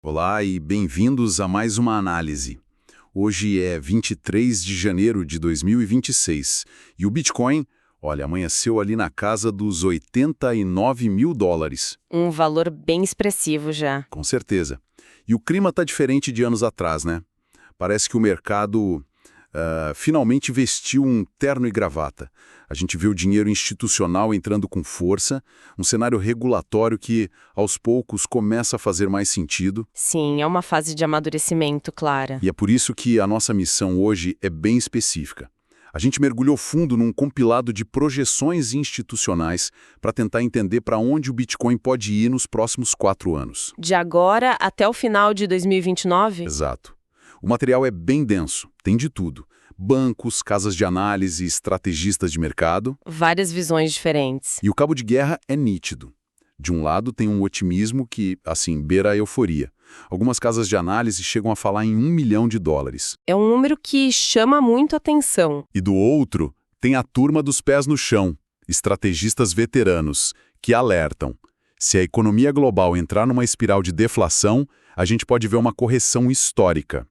Olá e bem-vindos a mais uma análise. Hoje é 23 de janeiro de 2026 e o Bitcoin, olha, amanheceu ali na casa dos 89 mil dólares. Um valor bem expressivo já. Com certeza. E o clima está diferente de anos atrás, né? Parece que o mercado finalmente vestiu um terno e gravata. A gente vê o dinheiro institucional entrando com força, um cenário regulatório que, aos poucos, começa a fazer mais sentido. Sim, é uma fase de amadurecimento, clara. E é por isso que a nossa missão hoje é bem específica. A gente mergulhou fundo num compilado de projeções institucionais para tentar entender para onde o Bitcoin pode ir nos próximos 4 anos. De agora até o final de 2029? Exato. O material é bem denso, tem de tudo. Bancos, casas de análise, estrategistas de mercado. Várias visões diferentes. E o cabo de guerra é nítido. De um lado tem um otimismo que, assim, beira a euforia. Algumas casas de análise chegam a falar em 1 milhão de dólares. É um número que chama muito atenção. E do outro, tem a turma dos pés no chão, estrategistas veteranos, que alertam. Se a economia global entrar numa espiral de deflação, a gente pode ver uma correção histórica.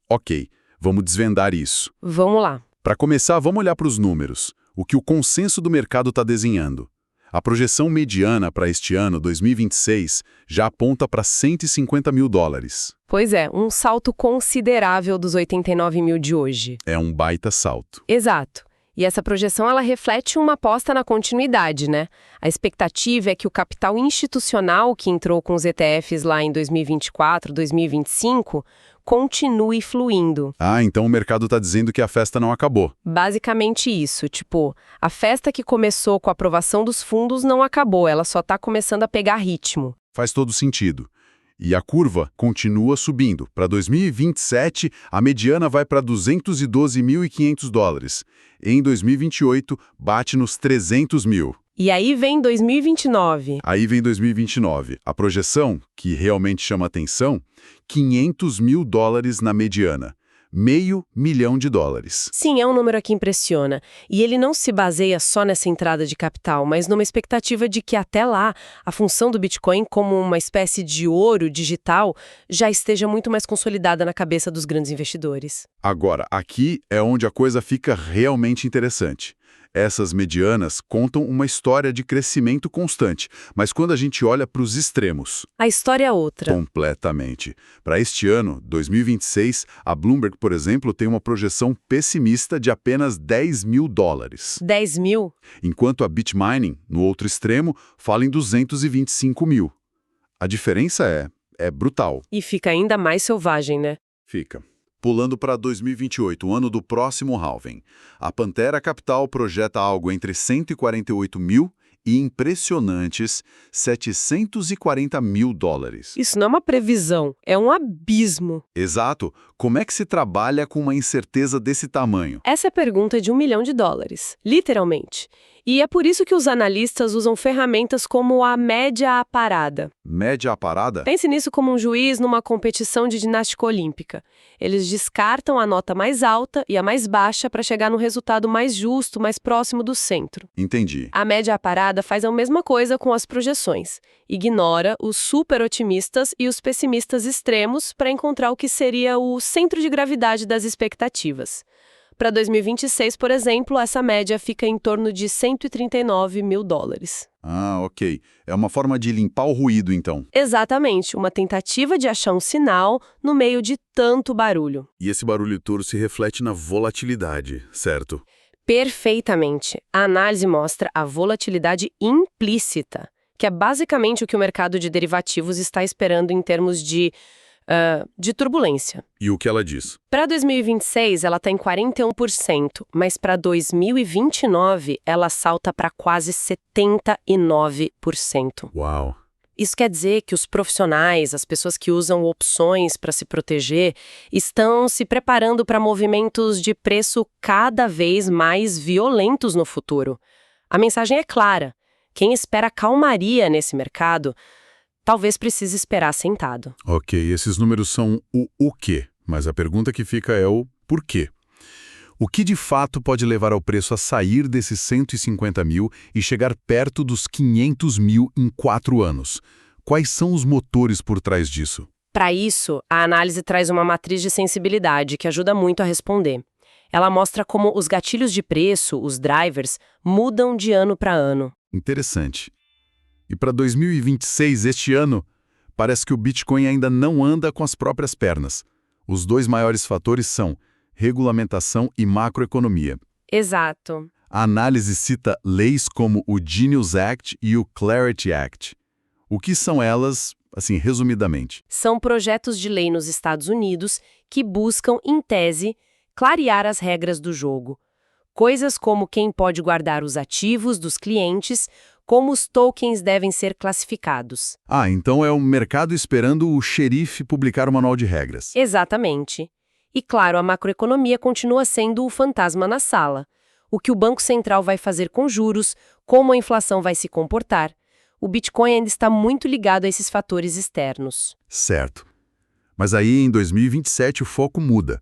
Ok, vamos desvendar isso. Vamos lá. Para começar, vamos olhar para os números, o que o consenso do mercado está desenhando. A projeção mediana para este ano, 2026, já aponta para 150 mil dólares. Pois é, um salto considerável dos 89 mil de hoje. É um baita salto. Exato. E essa projeção ela reflete uma aposta na continuidade, né? A expectativa é que o capital institucional que entrou com os ETFs lá em 2024, 2025, continue fluindo. Ah, então o mercado está dizendo que a festa não acabou. Basicamente isso, tipo, a festa que começou com a aprovação dos fundos não acabou, ela só está começando a pegar ritmo. Faz todo sentido. E a curva continua subindo. Para 2027, a mediana vai para 212.500 dólares. Em 2028, bate nos 300 mil. E aí vem 2029. Aí vem 2029. A projeção, que realmente chama atenção, 500 mil dólares na mediana. $500 mil. Sim, é um número que impressiona. E ele não se baseia só nessa entrada de capital, mas numa expectativa de que até lá a função do Bitcoin como uma espécie de ouro digital já esteja muito mais consolidada na cabeça dos grandes investidores. Agora, aqui é onde a coisa fica realmente interessante. Essas medianas contam uma história de crescimento constante, mas quando a gente olha para os extremos... A história é outra. Completamente. Para este ano, 2026, a Bloomberg, por exemplo, tem uma projeção pessimista de apenas 10 mil dólares. 10 mil? Enquanto a Bitmining, no outro extremo, fala em 225 mil. A diferença é brutal. E fica ainda mais selvagem, né? Fica. Pulando para 2028, o ano do próximo halving, a Pantera Capital projeta algo entre 148 mil e impressionantes 740 mil dólares. Isso não é uma previsão, é um abismo. Exato. Como é que se trabalha com uma incerteza desse tamanho? Essa é a pergunta de $1 milhão, literalmente. E é por isso que os analistas usam ferramentas como a média à parada. Média à parada? Pense nisso como um juiz numa competição de ginástica olímpica. Eles descartam a nota mais alta e a mais baixa para chegar no resultado mais justo, mais próximo do centro. Entendi. A média à parada faz a mesma coisa com as projeções. Ignora os super otimistas e os pessimistas extremos para encontrar o que seria o centro de gravidade das expectativas. Para 2026, por exemplo, essa média fica em torno de 139 mil dólares. Ah, ok. É uma forma de limpar o ruído, então. Exatamente, uma tentativa de achar um sinal no meio de tanto barulho. E esse barulho todo se reflete na volatilidade, certo? Perfeitamente. A análise mostra a volatilidade implícita, que é basicamente o que o mercado de derivativos está esperando em termos de turbulência. E o que ela diz? Para 2026, ela está em 41%, mas para 2029, ela salta para quase 79%. Uau! Isso quer dizer que os profissionais, as pessoas que usam opções para se proteger, estão se preparando para movimentos de preço cada vez mais violentos no futuro. A mensagem é clara. Quem espera calmaria nesse mercado talvez precise esperar sentado. Ok, esses números são o quê? Mas a pergunta que fica é o porquê. O que de fato pode levar ao preço a sair desses 150 mil e chegar perto dos 500 mil em 4 anos? Quais são os motores por trás disso? Para isso, a análise traz uma matriz de sensibilidade que ajuda muito a responder. Ela mostra como os gatilhos de preço, os drivers, mudam de ano para ano. Interessante. E para 2026, este ano, parece que o Bitcoin ainda não anda com as próprias pernas. Os dois maiores fatores são regulamentação e macroeconomia. Exato. A análise cita leis como o Genius Act e o Clarity Act. O que são elas, assim, resumidamente? São projetos de lei nos Estados Unidos que buscam, em tese, clarear as regras do jogo. Coisas como quem pode guardar os ativos dos clientes, como os tokens devem ser classificados. Ah, então é o mercado esperando o xerife publicar o manual de regras. Exatamente. E claro, a macroeconomia continua sendo o fantasma na sala. O que o Banco Central vai fazer com juros, como a inflação vai se comportar. O Bitcoin ainda está muito ligado a esses fatores externos. Certo. Mas aí, em 2027, o foco muda.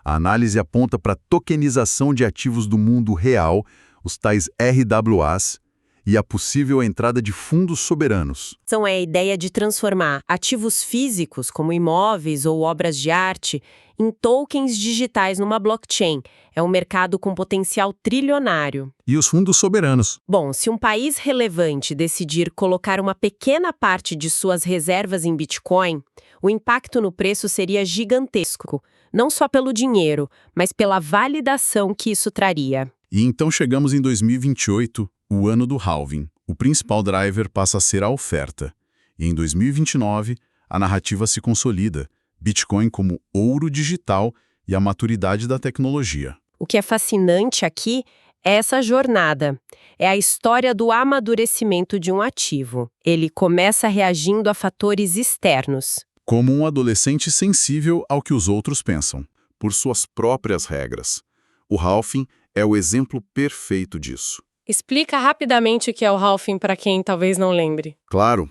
A análise aponta para a tokenização de ativos do mundo real, os tais RWAs, e a possível entrada de fundos soberanos. São a ideia de transformar ativos físicos, como imóveis ou obras de arte, em tokens digitais numa blockchain. É um mercado com potencial trilionário. E os fundos soberanos? Bom, se um país relevante decidir colocar uma pequena parte de suas reservas em Bitcoin, o impacto no preço seria gigantesco, não só pelo dinheiro, mas pela validação que isso traria. E então chegamos em 2028, o ano do halving. O principal driver passa a ser a oferta. E em 2029, a narrativa se consolida. Bitcoin como ouro digital e a maturidade da tecnologia. O que é fascinante aqui é essa jornada. É a história do amadurecimento de um ativo. Ele começa reagindo a fatores externos. Como um adolescente sensível ao que os outros pensam, por suas próprias regras. O halving é o exemplo perfeito disso. Explica rapidamente o que é o halving para quem talvez não lembre. Claro.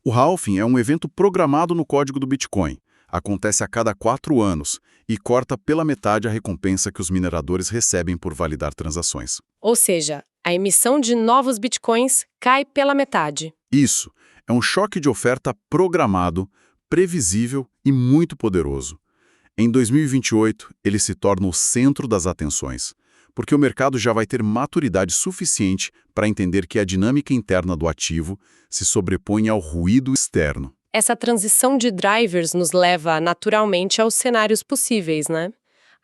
O halving é um evento programado no código do Bitcoin. Acontece a cada 4 anos e corta pela metade a recompensa que os mineradores recebem por validar transações. Ou seja, a emissão de novos bitcoins cai pela metade. Isso é um choque de oferta programado, previsível e muito poderoso. Em 2028, ele se torna o centro das atenções, porque o mercado já vai ter maturidade suficiente para entender que a dinâmica interna do ativo se sobrepõe ao ruído externo. Essa transição de drivers nos leva naturalmente aos cenários possíveis, né?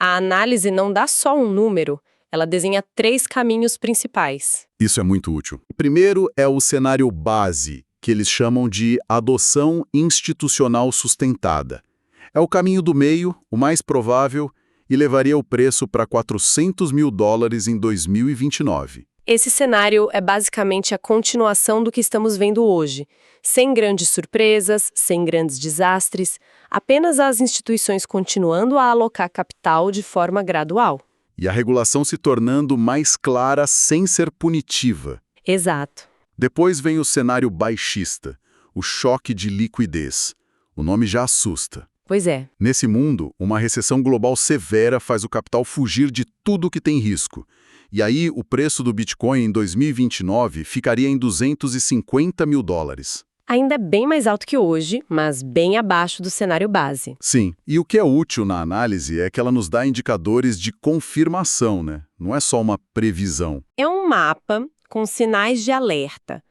A análise não dá só um número, ela desenha 3 caminhos principais. Isso é muito útil. O primeiro é o cenário base, que eles chamam de adoção institucional sustentada. É o caminho do meio, o mais provável, e levaria o preço para $400 mil em 2029. Esse cenário é basicamente a continuação do que estamos vendo hoje, sem grandes surpresas, sem grandes desastres, apenas as instituições continuando a alocar capital de forma gradual. E a regulação se tornando mais clara sem ser punitiva. Exato. Depois vem o cenário baixista, o choque de liquidez. O nome já assusta. Pois é. Nesse mundo, uma recessão global severa faz o capital fugir de tudo que tem risco. E aí, o preço do Bitcoin em 2029 ficaria em $250 mil. Ainda é bem mais alto que hoje, mas bem abaixo do cenário base. Sim, e o que é útil na análise é que ela nos dá indicadores de confirmação, né? Não é só uma previsão. É um mapa com sinais de alerta.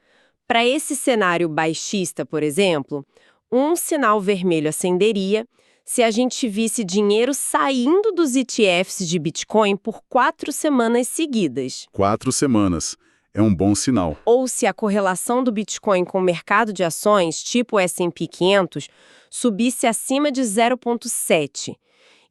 Para esse cenário baixista, por exemplo, um sinal vermelho acenderia se a gente visse dinheiro saindo dos ETFs de Bitcoin por 4 semanas seguidas. 4 semanas. É um bom sinal. Ou se a correlação do Bitcoin com o mercado de ações, tipo o S&P 500, subisse acima de 0,7.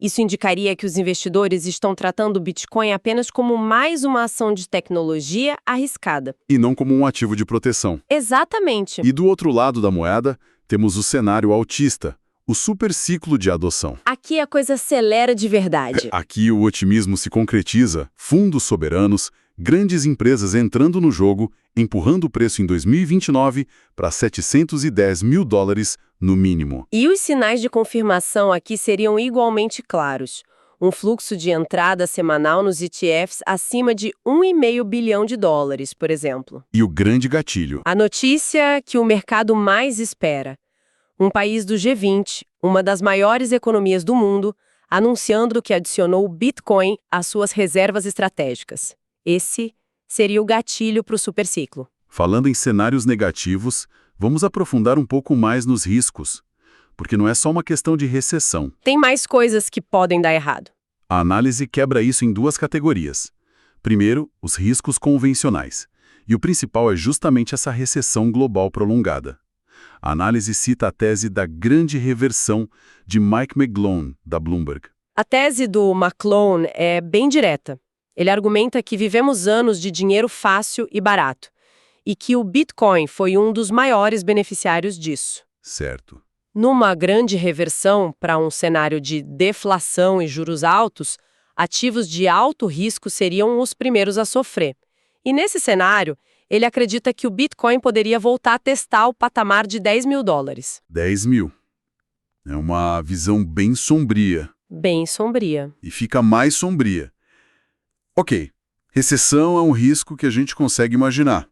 Isso indicaria que os investidores estão tratando o Bitcoin apenas como mais uma ação de tecnologia arriscada. E não como um ativo de proteção. Exatamente. E do outro lado da moeda, temos o cenário altista, o superciclo de adoção. Aqui a coisa acelera de verdade. Aqui o otimismo se concretiza, fundos soberanos, grandes empresas entrando no jogo, empurrando o preço em 2029 para $710 mil no mínimo. E os sinais de confirmação aqui seriam igualmente claros. Um fluxo de entrada semanal nos ETFs acima de $1,5 bilhão, por exemplo. E o grande gatilho. A notícia que o mercado mais espera. Um país do G20, uma das maiores economias do mundo, anunciando que adicionou o Bitcoin às suas reservas estratégicas. Esse seria o gatilho para o superciclo. Falando em cenários negativos, vamos aprofundar um pouco mais nos riscos, porque não é só uma questão de recessão. Tem mais coisas que podem dar errado. A análise quebra isso em duas categorias. Primeiro, os riscos convencionais. E o principal é justamente essa recessão global prolongada. A análise cita a tese da grande reversão de Mike McGlone, da Bloomberg. A tese do McGlone é bem direta. Ele argumenta que vivemos anos de dinheiro fácil e barato, e que o Bitcoin foi um dos maiores beneficiários disso. Certo. Numa grande reversão para um cenário de deflação e juros altos, ativos de alto risco seriam os primeiros a sofrer. E nesse cenário, ele acredita que o Bitcoin poderia voltar a testar o patamar de $10.000. 10 mil. É uma visão bem sombria. Bem sombria. E fica mais sombria. Ok, recessão é um risco que a gente consegue imaginar.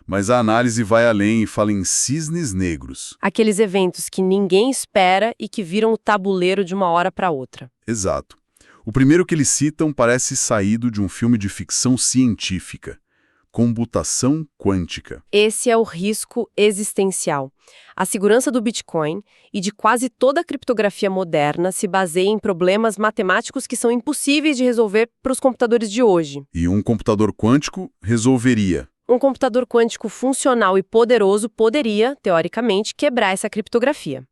Mas a análise vai além e fala em cisnes negros. Aqueles eventos que ninguém espera e que viram o tabuleiro de uma hora para outra. Exato. O primeiro que eles citam parece saído de um filme de ficção científica. Computação quântica. Esse é o risco existencial. A segurança do Bitcoin e de quase toda a criptografia moderna se baseia em problemas matemáticos que são impossíveis de resolver para os computadores de hoje. E um computador quântico resolveria. Um computador quântico funcional e poderoso poderia, teoricamente, quebrar essa criptografia.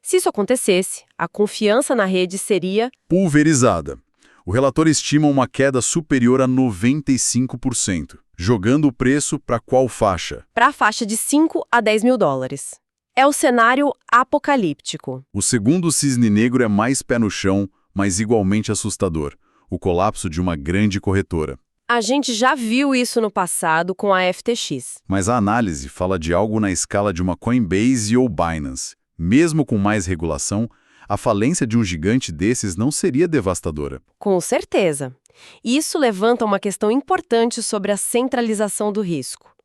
Se isso acontecesse, a confiança na rede seria Pulverizada. O relator estima uma queda superior a 95%. Jogando o preço para qual faixa? para a faixa de $5 a $10.000. É o cenário apocalíptico. O segundo cisne negro é mais pé no chão, mas igualmente assustador. O colapso de uma grande corretora. A gente já viu isso no passado com a FTX. Mas a análise fala de algo na escala de uma Coinbase ou Binance. Mesmo com mais regulação, a falência de um gigante desses não seria devastadora. Com certeza. Isso levanta uma questão importante sobre a centralização do risco.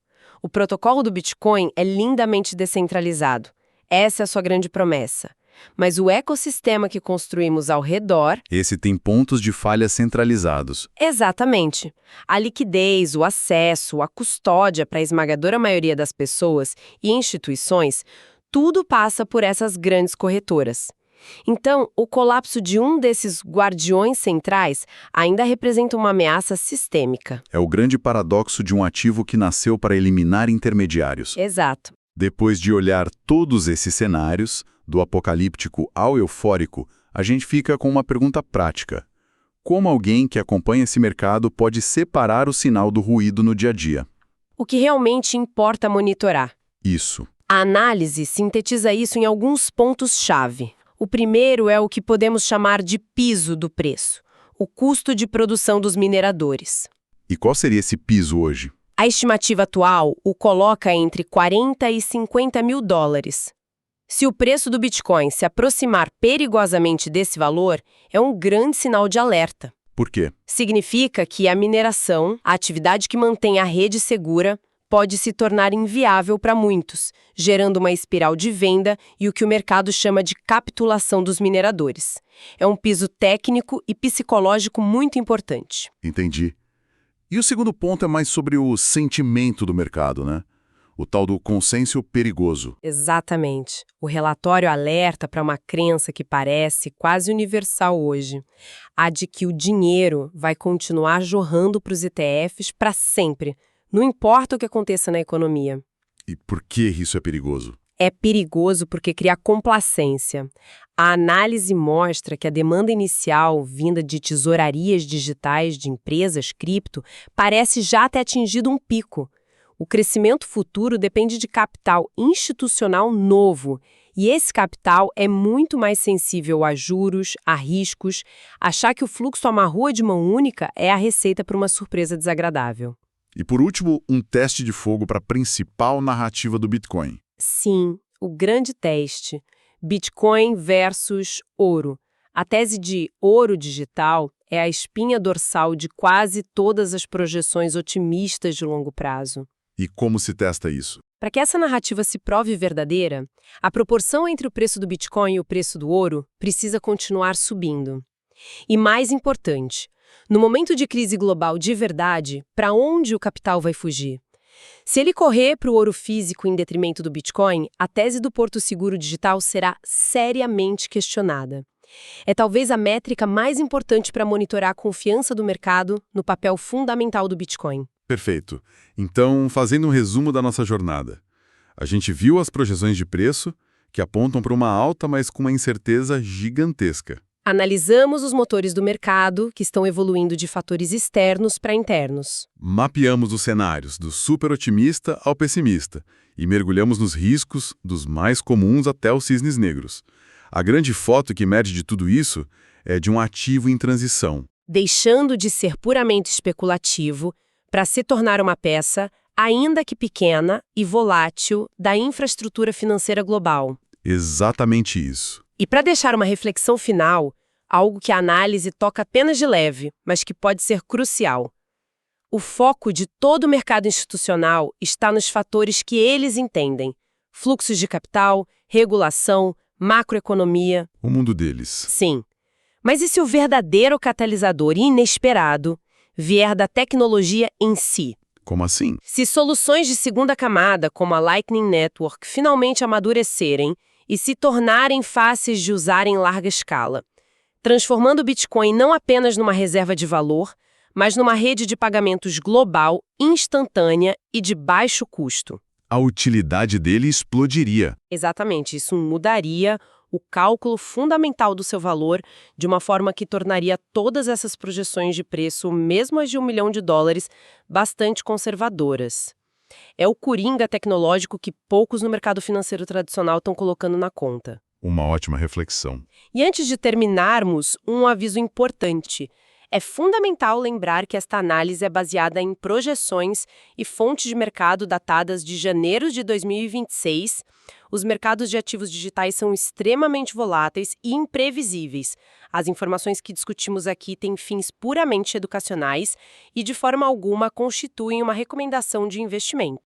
O protocolo do Bitcoin é lindamente descentralizado. Essa é a sua grande promessa. Mas o ecossistema que construímos ao redor... Esse tem pontos de falha centralizados. Exatamente. A liquidez, o acesso, a custódia para a esmagadora maioria das pessoas e instituições, tudo passa por essas grandes corretoras. Então, o colapso de um desses guardiões centrais ainda representa uma ameaça sistêmica. É o grande paradoxo de um ativo que nasceu para eliminar intermediários. Exato. Depois de olhar todos esses cenários, do apocalíptico ao eufórico, a gente fica com uma pergunta prática. Como alguém que acompanha esse mercado pode separar o sinal do ruído no dia a dia? O que realmente importa monitorar? Isso. A análise sintetiza isso em alguns pontos-chave. O primeiro é o que podemos chamar de piso do preço, o custo de produção dos mineradores. E qual seria esse piso hoje? A estimativa atual o coloca entre $40 e $50.000. Se o preço do Bitcoin se aproximar perigosamente desse valor, é um grande sinal de alerta. Por quê? Significa que a mineração, a atividade que mantém a rede segura, pode se tornar inviável para muitos, gerando uma espiral de venda e o que o mercado chama de capitulação dos mineradores. É um piso técnico e psicológico muito importante. Entendi. E o segundo ponto é mais sobre o sentimento do mercado, né? O tal do consenso perigoso. Exatamente. O relatório alerta para uma crença que parece quase universal hoje, a de que o dinheiro vai continuar jorrando para os ETFs para sempre, não importa o que aconteça na economia. E por que isso é perigoso? É perigoso porque cria complacência. A análise mostra que a demanda inicial, vinda de tesourarias digitais de empresas cripto, parece já ter atingido um pico. O crescimento futuro depende de capital institucional novo, e esse capital é muito mais sensível a juros, a riscos. Achar que o fluxo amarrua de mão única é a receita para uma surpresa desagradável. E por último, um teste de fogo para a principal narrativa do Bitcoin. Sim, o grande teste. Bitcoin versus ouro. A tese de ouro digital é a espinha dorsal de quase todas as projeções otimistas de longo prazo. E como se testa isso? Para que essa narrativa se prove verdadeira, a proporção entre o preço do Bitcoin e o preço do ouro precisa continuar subindo. E mais importante, no momento de crise global de verdade, para onde o capital vai fugir? Se ele correr para o ouro físico em detrimento do Bitcoin, a tese do Porto Seguro Digital será seriamente questionada. É talvez a métrica mais importante para monitorar a confiança do mercado no papel fundamental do Bitcoin. Perfeito. Então, fazendo um resumo da nossa jornada. A gente viu as projeções de preço, que apontam para uma alta, mas com uma incerteza gigantesca. Analisamos os motores do mercado, que estão evoluindo de fatores externos para internos. Mapeamos os cenários, do super otimista ao pessimista, e mergulhamos nos riscos, dos mais comuns até os cisnes negros. A grande foto que emerge de tudo isso é de um ativo em transição. Deixando de ser puramente especulativo para se tornar uma peça, ainda que pequena e volátil, da infraestrutura financeira global. Exatamente isso. E para deixar uma reflexão final, algo que a análise toca apenas de leve, mas que pode ser crucial. O foco de todo o mercado institucional está nos fatores que eles entendem: fluxos de capital, regulação, macroeconomia. O mundo deles. Sim. Mas e se o verdadeiro catalisador inesperado vier da tecnologia em si? Como assim? Se soluções de segunda camada, como a Lightning Network, finalmente amadurecerem e se tornarem fáceis de usar em larga escala, transformando o Bitcoin não apenas numa reserva de valor, mas numa rede de pagamentos global, instantânea e de baixo custo. A utilidade dele explodiria. Exatamente, isso mudaria o cálculo fundamental do seu valor de uma forma que tornaria todas essas projeções de preço, mesmo as de $1 milhão, bastante conservadoras. É o coringa tecnológico que poucos no mercado financeiro tradicional estão colocando na conta. Uma ótima reflexão. E antes de terminarmos, um aviso importante. É fundamental lembrar que esta análise é baseada em projeções e fontes de mercado datadas de janeiro de 2026. Os mercados de ativos digitais são extremamente voláteis e imprevisíveis. As informações que discutimos aqui têm fins puramente educacionais e, de forma alguma, constituem uma recomendação de investimento.